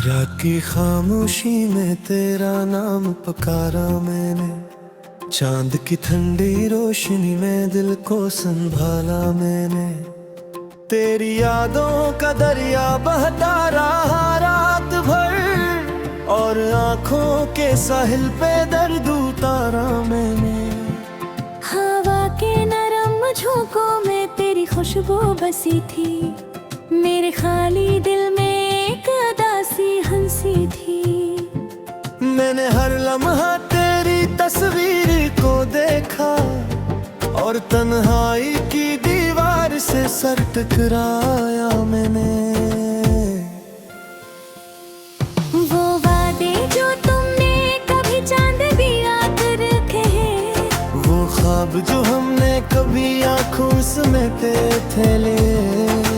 रात की खामोशी में तेरा नाम पुकारा मैंने, चांद की ठंडी रोशनी में दिल को संभाला मैंने। तेरी यादों का दरिया बहता रहा रात भर, और आंखों के साहिल पे दर्द उतारा मैंने। हवा के नरम झोंकों में तेरी खुशबू बसी थी, मेरे खाली दिल में एक उदासी हंसी थी। मैंने हर लम्हा तेरी तस्वीर को देखा, और तन्हाई की दीवार से सर टकराया मैंने। वो वादे जो तुमने कभी चांद भी आकर कहे, वो ख्वाब जो हमने कभी आंखों समेटे थे ले,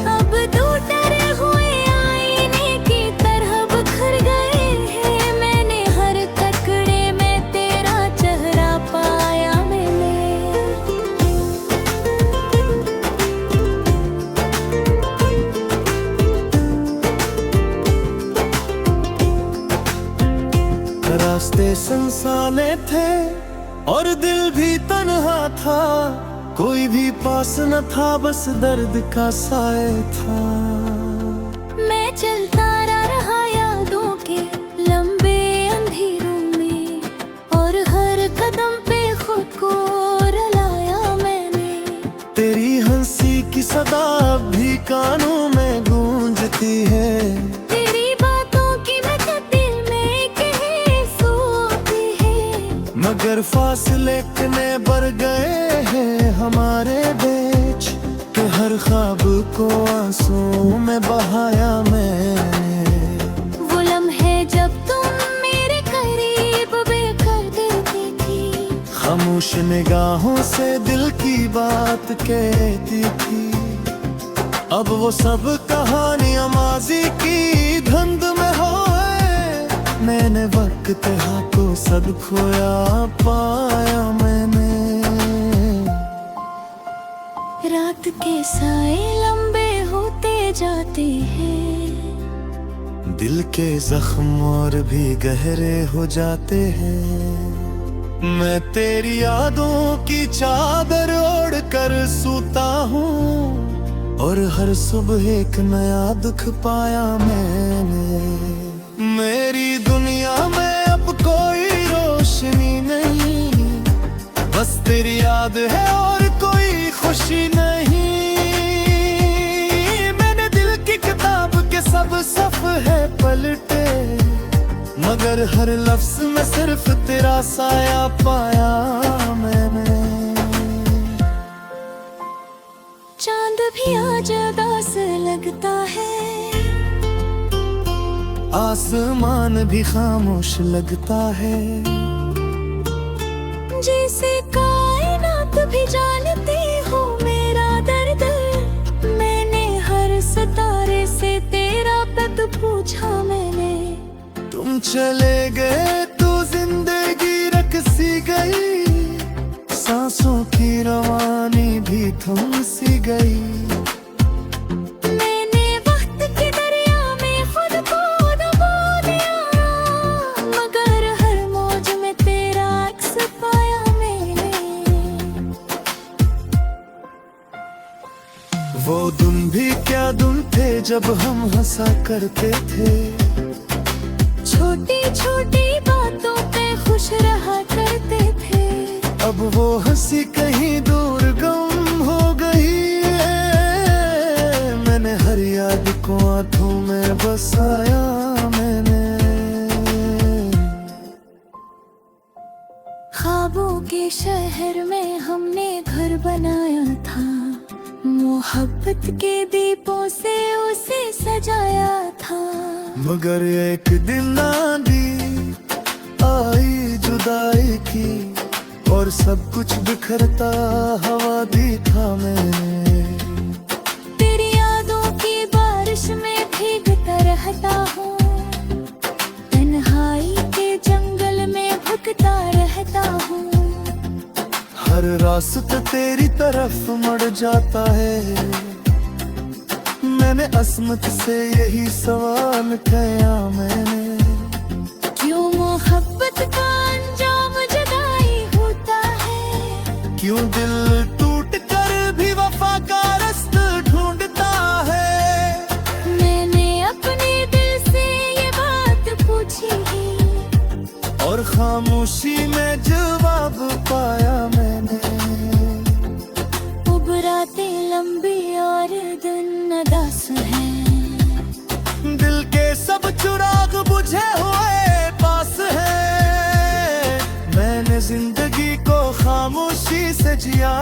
अब तो डरे हुए आईने की तरह बिखर गए हैं। मैंने हर टुकड़े में तेरा चेहरा पाया मैंने। रास्ते सुनसाने थे और दिल भी तन्हा था, कोई भी पास न था, बस दर्द का साए था। मैं चलता रहा यादों के लंबे अंधेरों में, और हर कदम पे खुद को रुलाया मैंने। तेरी हंसी की सदा अब भी कानों में गूंजती है, तेरी बातों की महक दिल में कहे सोती है। मगर फासले कितने बढ़ गए हैं हमारे बीच, कि हर ख्वाब को आंसुओं में बहाया मैंने। वो लम्हे जब तुम मेरे करीब बेकर दिलती थी, खामोश निगाहों से दिल की बात कहती थी। अब वो सब कहानियां माजी की धुंध में होए, मैंने वक्त हाथों सब खोया पाया मैंने। रात के साए लंबे होते जाते हैं, दिल के जख्म और भी गहरे हो जाते हैं। मैं तेरी यादों की चादर ओढ़ कर सूता हूँ, और हर सुबह एक नया दुख पाया मैंने। मेरी दुनिया में अब कोई रोशनी नहीं, बस तेरी याद है और कोई खुशी नहीं। मैंने दिल की किताब के सब सफ़े पलटे, मगर हर लफ्ज में सिर्फ तेरा साया पाया मैंने। चांद भी आज उदास लगता है, आसमान भी खामोश लगता है, जैसे कायनात भी जानती हो मेरा दर्द। मैंने हर सितारे से तेरा पद पूछा मैंने। तुम चले गए तो जिंदगी रकसी गई, सांसों की रवानी भी थम सी गई। मैंने वक्त के दरिया में खुद को डुबो दिया, मगर हर मौज में तेरा अक्स पाया मैंने। वो दिन भी क्या दिन थे जब हम हंसा करते थे, छोटी छोटी बातों पे खुश रहा करते थे। अब वो हंसी कहीं दूर गम हो गई है। मैंने हर याद को आंखों में बसाया मैंने। ख्वाबों के शहर में हमने घर बनाया था, मोहब्बत के दीपों से उसे सजाया था। मगर एक दिन आंधी आई जुदाई की, और सब कुछ बिखरता हवा दिखा मैंने। तेरी यादों की बारिश में भीगता रहता हूँ, तन्हाई के जंगल में भटकता रहता हूँ। हर रास्ता तेरी तरफ मुड़ जाता है, मैंने अस्मत से यही सवाल किया मैंने, क्यों मोहब्बत का अंजाम जुदाई होता है, क्यों दिल टूट कर भी वफा का रास्ता ढूंढता है। मैंने अपने दिल से ये बात पूछी है और खामोशी में जवाब पाया मैंने, उबराते लंबी और दिन अदास हैं, दिल के सब चिराग बुझे हुए पास है। मैंने जिंदगी को खामोशी से जिया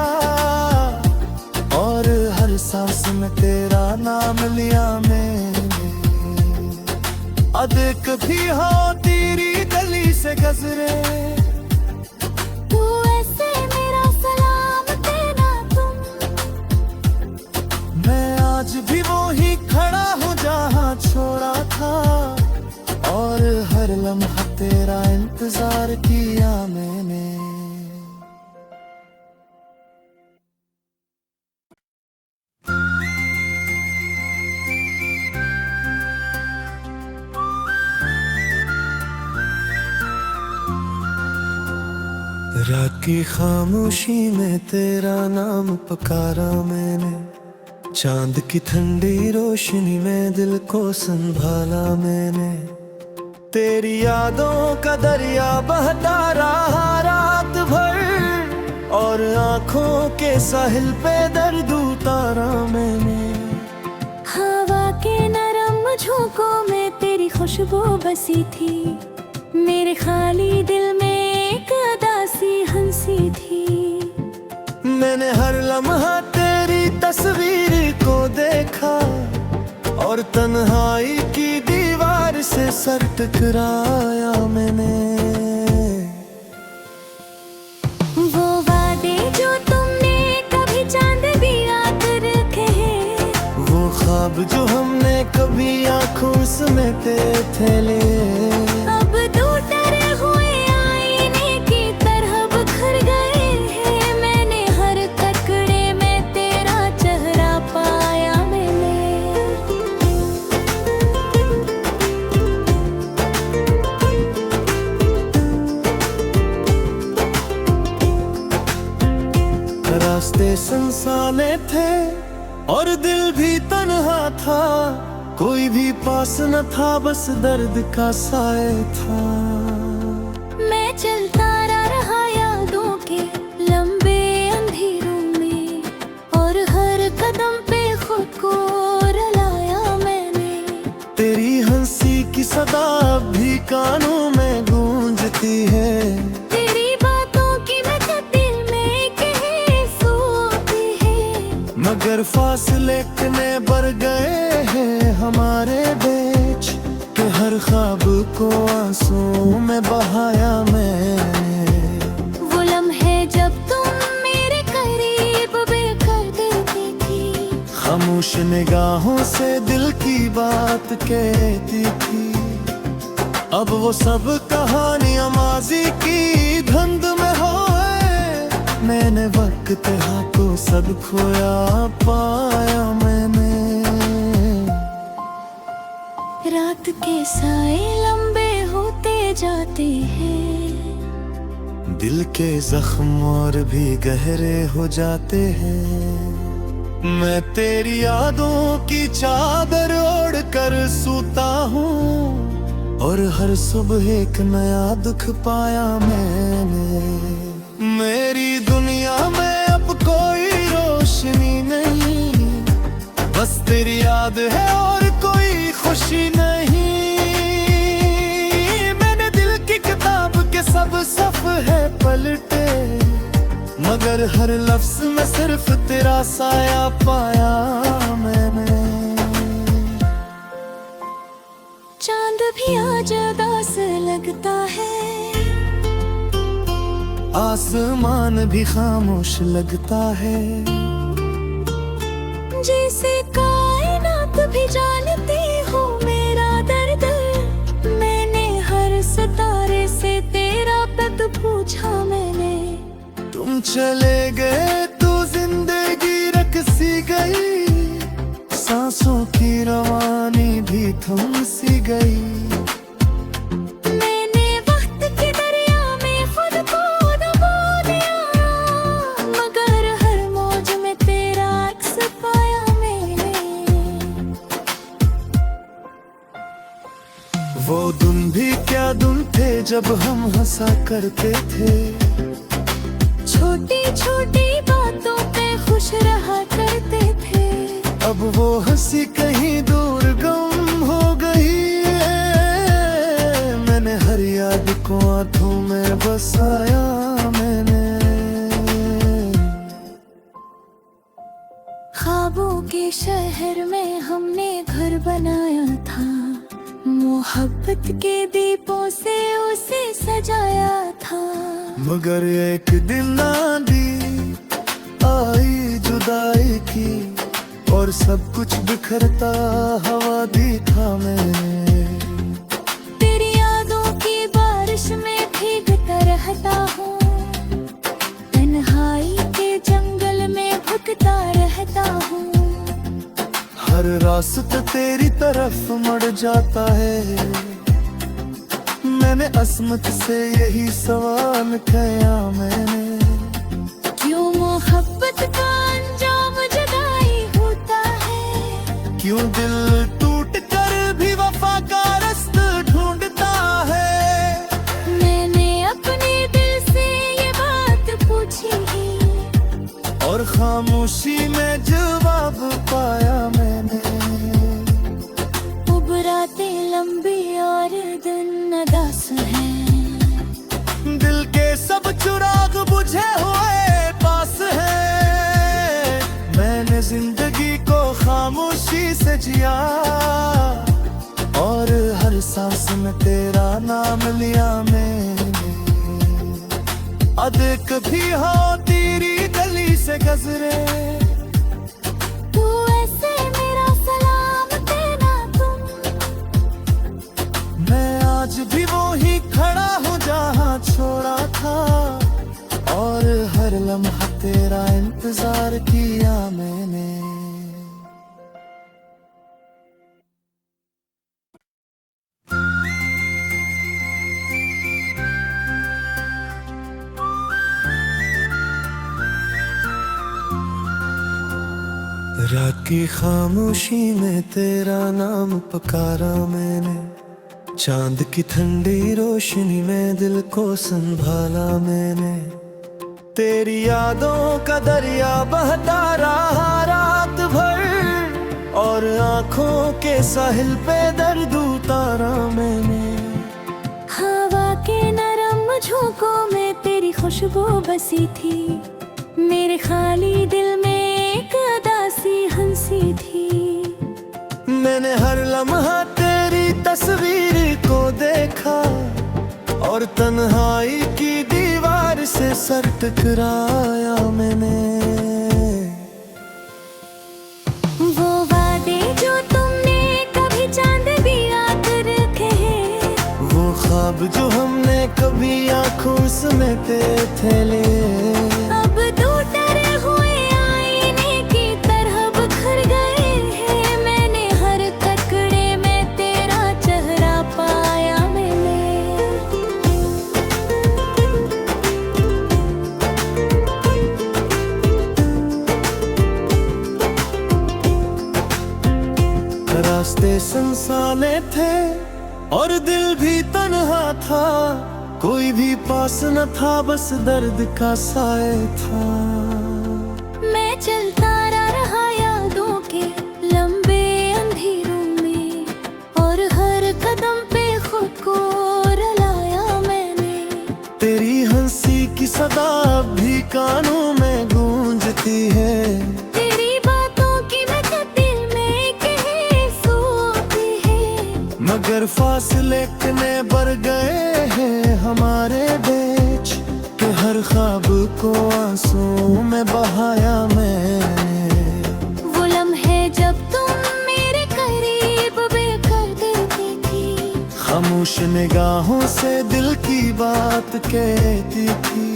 और हर सांस में तेरा नाम लिया मैंने। अदेख भी हो तेरी गली से गजरे, तू ऐसे मेरा सलाम देना तुम, मैं आज भी वो ही खड़ा हूँ जहाँ छोड़ा था, और हर लम्हा तेरा इंतजार किया मैंने। रात की खामोशी में तेरा नाम पुकारा मैंने, चांद की ठंडी रोशनी में दिल को संभाला मैंने। तेरी यादों का दरिया बहता रहा रात भर, और आंखों के साहिल पे दर्द उतारा मैंने। हवा के नरम झोंकों में तेरी खुशबू बसी थी, मेरे खाली दिल में एक उदासी हंसी थी। मैंने हर लम्हा तेरी तस्वीर को देखा, और तन्हाई की दीवार से सर टकराया मैंने। वो वादे जो तुमने कभी चांद भी आकर कहे, वो ख्वाब जो हमने कभी आंखों समेटे थे ले, अब टूटे हुए आईने की तरह बिखर गए हैं। मैंने हर टुकड़े में तेरा चेहरा पाया मैंने। रास्ते सुनसाने थे और दिल भी तन्हा था, कोई भी पास न था, बस दर्द का साए था। मैं चलता रहा यादों के लंबे अंधेरों में, और हर कदम पे खुद को रुलाया मैंने। तेरी हंसी की सदा अब भी कानों में गूंजती है, तेरी बातों की महक दिल में कहीं सोती है। मगर फासले इतने बढ़ गए हैं हमारे बीच, कि हर ख्वाब को आंसू में बहाया मैंने। वो लम्हे जब तुम मेरे करीब बेकर देती थी, खामोश निगाहों से दिल की बात कहती थी। अब वो सब कहानियां माजी की धुंध में होए, मैंने वक्त हाथों सब खोया पाया मैंने। रात के साए लंबे होते जाते हैं, दिल के जख्म और भी गहरे हो जाते हैं। मैं तेरी यादों की चादर ओढ़ कर सूता हूँ, और हर सुबह एक नया दुख पाया मैंने। मेरी दुनिया में अब कोई रोशनी नहीं, बस तेरी याद है और कोई खुशी नहीं। मैंने दिल की किताब के सब सफ़े पलटे, मगर हर लफ्ज में सिर्फ तेरा साया पाया मैंने। चांद भी आज उदास लगता है, आसमान भी खामोश लगता है, जैसे कायनात भी जानती हो मेरा दर्द। मैंने हर सितारे से तेरा पद पूछा मैंने। तुम चले गए तो जिंदगी रकसी गई, सांसों की रवानी भी थम सी गई। मैंने वक्त के दरिया में खुद को डुबो दिया, मगर हर मौज में तेरा अक्स पाया मैंने। वो दिन भी क्या दिन थे जब हम हंसा करते थे, छोटी छोटी बातों पे खुश रहा करते थे। अब वो हंसी कहीं दूर गम हो गई है। मैंने हर याद को आंखों में बसाया मैंने। ख्वाबों के शहर में हमने घर बनाया था, मोहब्बत के दीपों से उसे सजाया था। मगर एक दिन आंधी आई जुदाई की, और सब कुछ बिखरता हवा दिखा मैंने। तेरी यादों की बारिश में भीगता रहता हूँ, तन्हाई के जंगल में भटकता रहता हूँ। हर रास्ता तेरी तरफ मुड़ जाता है। मैंने अस्मत से यही सवाल किया मैंने, क्यों मोहब्बत का अंजाम जुदाई होता है? क्यों दिल टूट कर भी वफा का रास्ता ढूंढता है। मैंने अपने दिल से ये बात पूछी, और खामोशी में जवाब पाया मैंने। रातें लंबी और दिन उदास हैं, दिल के सब चिराग बुझे हुए पास है। मैंने जिंदगी को खामोशी से जिया, और हर सांस में तेरा नाम लिया मैंने। अदेख भी हो तेरी गली से गजरे, तू ऐसे मेरा सलाम देना तुम। मैं आज भी वो ही खड़ा हूँ जहाँ छोड़ा था, और हर लम्हा तेरा इंतजार किया मैंने। रात की खामोशी में तेरा नाम पुकारा मैंने। चांद की ठंडी रोशनी में दिल को संभाला मैंने। तेरी यादों का दरिया बहता रहा रात भर, और आंखों के साहिल पे दर्द उतारा मैंने। हवा के नरम झोंकों में तेरी खुशबू बसी थी, मेरे खाली दिल में एक उदासी हंसी थी। मैंने हर लम्हा तेरी तस्वीर को देखा, और तन्हाई की दीवार से सर टकराया मैंने। वो वादे जो तुमने कभी चांद भी आकर कहे, वो ख्वाब जो हमने कभी आंखों समेटे थे ले, अब टूटे हुए आईने की तरह बिखर गए हैं। मैंने हर टुकड़े में तेरा चेहरा पाया मैंने। रास्ते सुनसाने थे और दिल भी तन्हा था, कोई भी पास न था, बस दर्द का साए था। मैं चलता रहा यादों के लंबे अंधेरों में, और हर कदम पे खुद को रुलाया मैंने। तेरी हंसी की सदा अब भी कानों में गूंजती है, तेरी बातों की महक दिल में कहीं सोती है। मगर फासले कितने बढ़ गए हैं हमारे बीच, कि हर ख्वाब को आंसू में बहाया मैंने। वो लम्हे जब तुम मेरे करीब बेकर दिलती थी, खामोश निगाहों से दिल की बात कहती थी।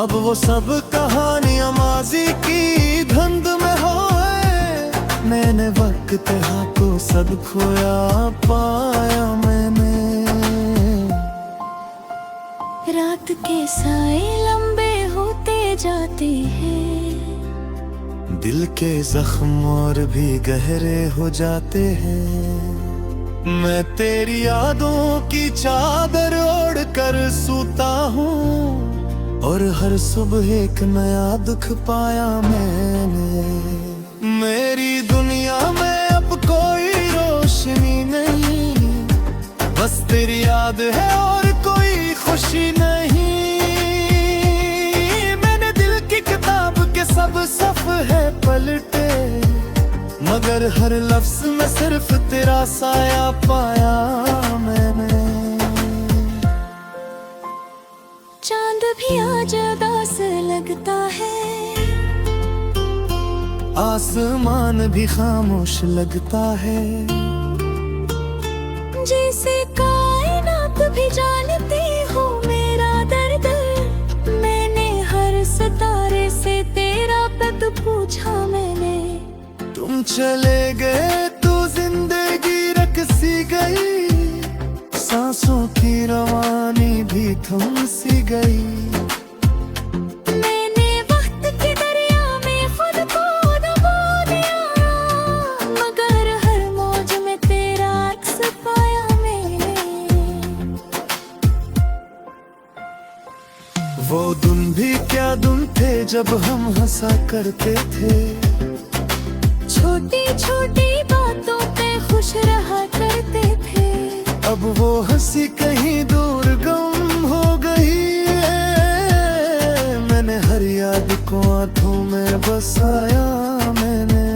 अब वो सब कहानियां माजी की धुंध में होए, मैंने वक्त हा को सब खोया पाया मैंने। रात के साए लंबे होते जाते हैं, दिल के जख्म और भी गहरे हो जाते हैं। मैं तेरी यादों की चादर ओढ़ कर सूता हूँ, और हर सुबह एक नया दुख पाया मैंने। मेरी दुनिया में अब कोई रोशनी नहीं, बस तेरी याद है और कोई खुशी नहीं। मैंने दिल की किताब के सब सफ़े पलटे, मगर हर लफ्ज में सिर्फ तेरा साया पाया मैंने। चांद भी आज उदास लगता है, आसमान भी खामोश लगता है। जैसे कायनात भी जानती हो मेरा दर्द। मैंने हर सितारे से तेरा पद पूछा मैंने। तुम चले गए तो जिंदगी रक सी गई, सांसों की रवानी भी थम सी गई। मैंने वक्त के दरिया में खुद को डुबो दिया, मगर हर मौज में तेरा अक्स पाया मैंने। वो दिन भी क्या दिन थे जब हम हंसा करते थे, छोटी छोटी बातों पे खुश रहा करते थे। अब वो हंसी कहीं दूर गुम हो गई है। मैंने हर याद को आंखों में बसाया मैंने।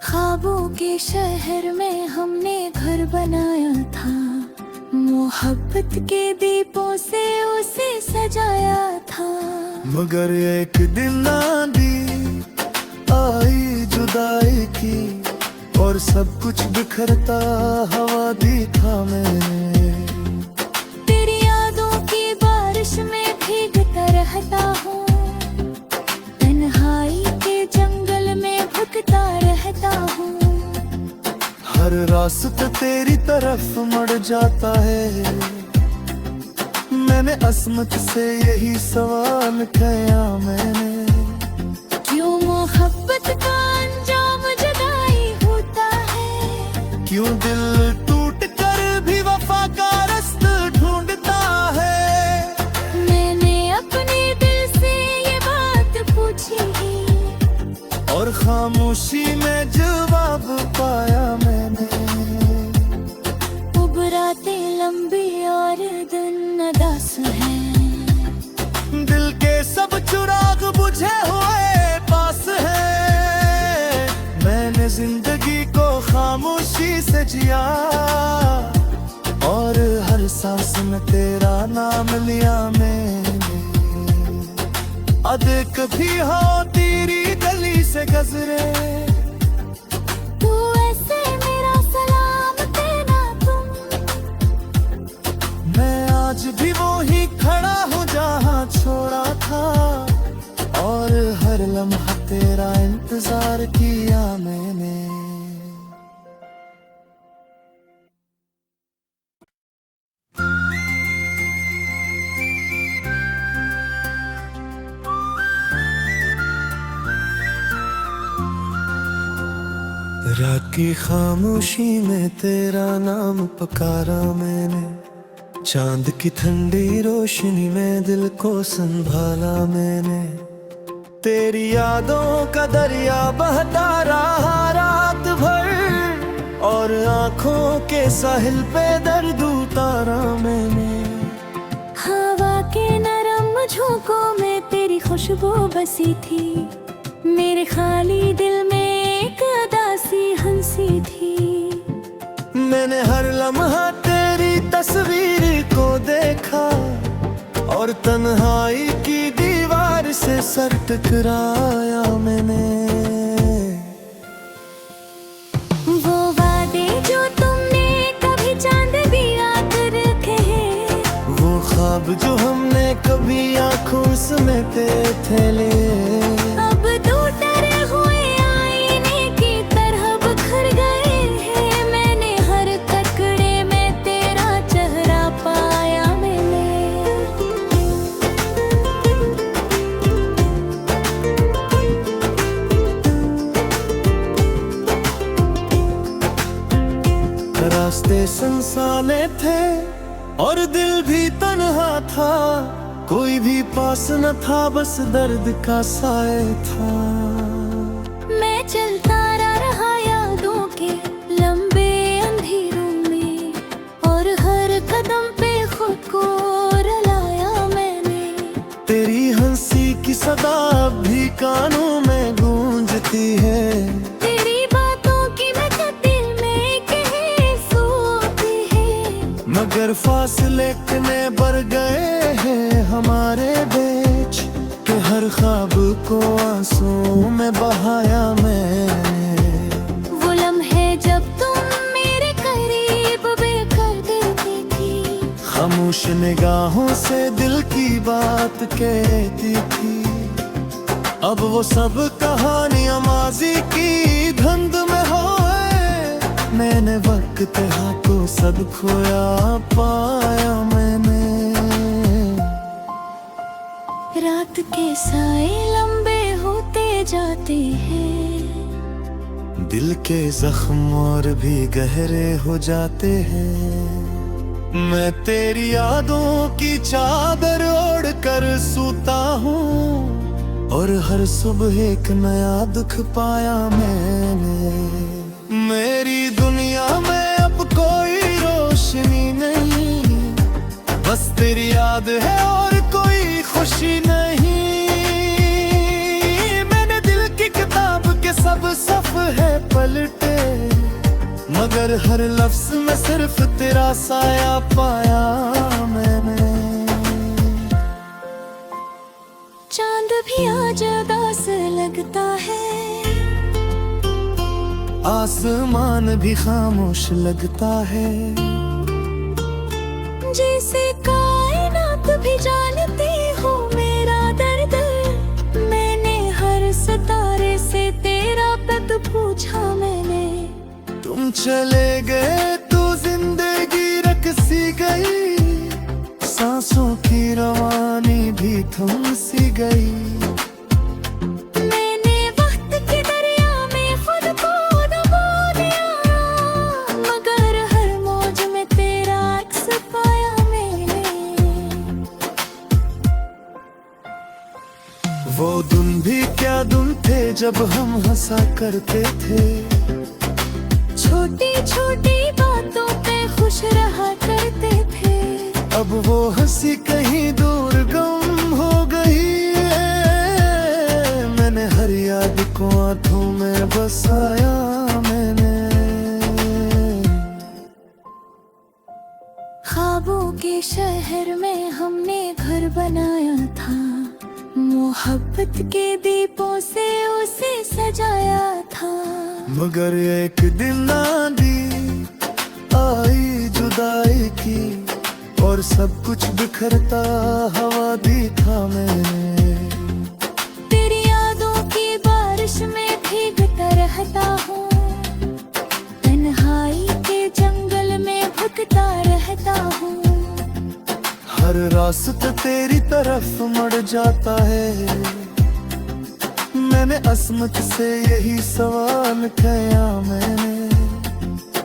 ख्वाबों के शहर में हमने घर बनाया था, मोहब्बत के दीपों से उसे सजाया था। मगर एक दिन आंधी आई जुदाई की, और सब कुछ बिखरता हवा दिखा मैंने। तेरी यादों की बारिश में भीगता रहता हूँ, तन्हाई के जंगल में भटकता रहता हूँ। हर रास्ता तेरी तरफ मुड़ जाता है। मैंने अस्मत से यही सवाल किया मैंने। क्यों मोहब्बत का अंजाम जुदाई होता है? क्यों दिल टूट कर भी वफा का रास्ता ढूंढता है? मैंने अपने दिल से ये बात पूछी, और खामोशी में जवाब पाया मैंने। उबराते लंबी और दिन उदास हैं, दिल के सब चिराग बुझे हुए पास है। मैंने जिंदगी को खामोशी से जिया, और हर सांस में तेरा नाम लिया मैंने। अदेख भी हो तेरी गली से गुजरे, तू ऐसे मेरा सलाम देना तुम। मैं आज भी वो ही खड़ा हूँ जहाँ छोड़ा था, और हर लम्हा तेरा इंतजार किया मैंने। रात की खामोशी में तेरा नाम पुकारा मैंने। चांद की ठंडी रोशनी में दिल को संभाला मैंने। तेरी यादों का दरिया बहता रहा रात भर, और आंखों के साहिल पे दर्द उतारा मैंने। हवा के नरम झोंकों में तेरी खुशबू बसी थी, मेरे खाली दिल में एक उदासी हंसी थी। मैंने हर लम्हा तेरी तस्वीर को देखा, और तन्हाई की दीवार से सर टकराया मैंने। वो वादे जो तुमने कभी चांद भी आकर कहे, वो ख्वाब जो हमने कभी आंखों समेटे थे ले, अब फसाने थे और दिल भी तन्हा था, कोई भी पास न था, बस दर्द का साए था। मैं चलता रहा यादों के लंबे अंधेरों में, और हर कदम पे खुद को रुलाया मैंने। तेरी हंसी की सदा अब भी कानों में गूंजती है, तेरी बातों की महक दिल में कहे सोती है। मगर फासले कितने बढ़ गए हैं हमारे बीच, कि हर ख्वाब को आंसुओं में बहाया मैंने। वो लम्हे जब तुम मेरे करीब बेकर दिलती थी, खामोश निगाहों से दिल की बात कहती थी। अब वो सब कहानियां माजी की धुंध में होए, मैंने वक्त हाथों सब खोया पाया मैंने। रात के साए लंबे होते जाते हैं, दिल के जख्म और भी गहरे हो जाते हैं। मैं तेरी यादों की चादर ओढ़ कर सोता हूँ, और हर सुबह एक नया दुख पाया मैंने। मेरी दुनिया में अब कोई रोशनी नहीं, बस तेरी याद है और कोई खुशी नहीं। मैंने दिल की किताब के सब सफ़े पलटे, मगर हर लफ्ज में सिर्फ तेरा साया पाया मैंने। चांद भी आज उदास लगता है, आसमान भी खामोश लगता है, जैसे कायनात भी जानती हो मेरा दर्द। मैंने हर सितारे से तेरा पद पूछा मैंने। तुम चले गए तो जिंदगी रकसी गई, सांसों की रवानी भी थम सी गई। मैंने वक्त के दरिया में खुद को डुबो दिया, मगर हर मौज में तेरा अक्स पाया मैंने। वो दिन भी क्या दिन थे जब हम हंसा करते थे, छोटी छोटी बातों पे खुश रहा करते थे। अब वो हंसी कहीं दूर गम हो गई है। मैंने हर याद को आंखों में बसाया मैंने। ख्वाबों के शहर में हमने घर बनाया था, मोहब्बत के दीपों से उसे सजाया था। मगर एक दिन आंधी आई जुदाई की, और सब कुछ बिखरता हवा दिखा मैंने। तेरी यादों की बारिश में भीगता रहता हूँ, तन्हाई के जंगल में भटकता रहता हूँ। हर रास्ता तेरी तरफ मुड़ जाता है। मैंने अस्मत से यही सवाल किया मैंने,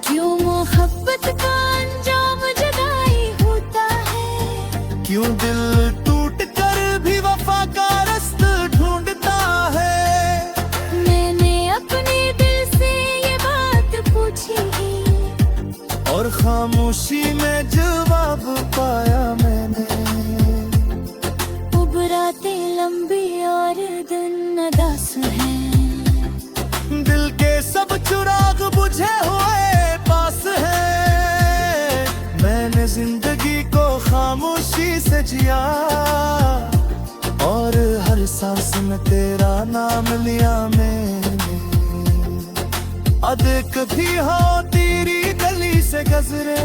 क्यों मोहब्बत का अंजाम जुदाई होता है? क्यों दिल टूट कर भी वफा का रास्ता ढूंढता है? मैंने अपने दिल से ये बात पूछी, और खामोशी में जवाब पाया मैंने। उबराते लंबी और दिन अदास हैं, दिल के सब चिराग बुझे हुए पास है। मैंने जिंदगी को खामोशी से जिया, और हर सांस में तेरा नाम लिया मैंने। देख भी हो तेरी गली से गुजरे,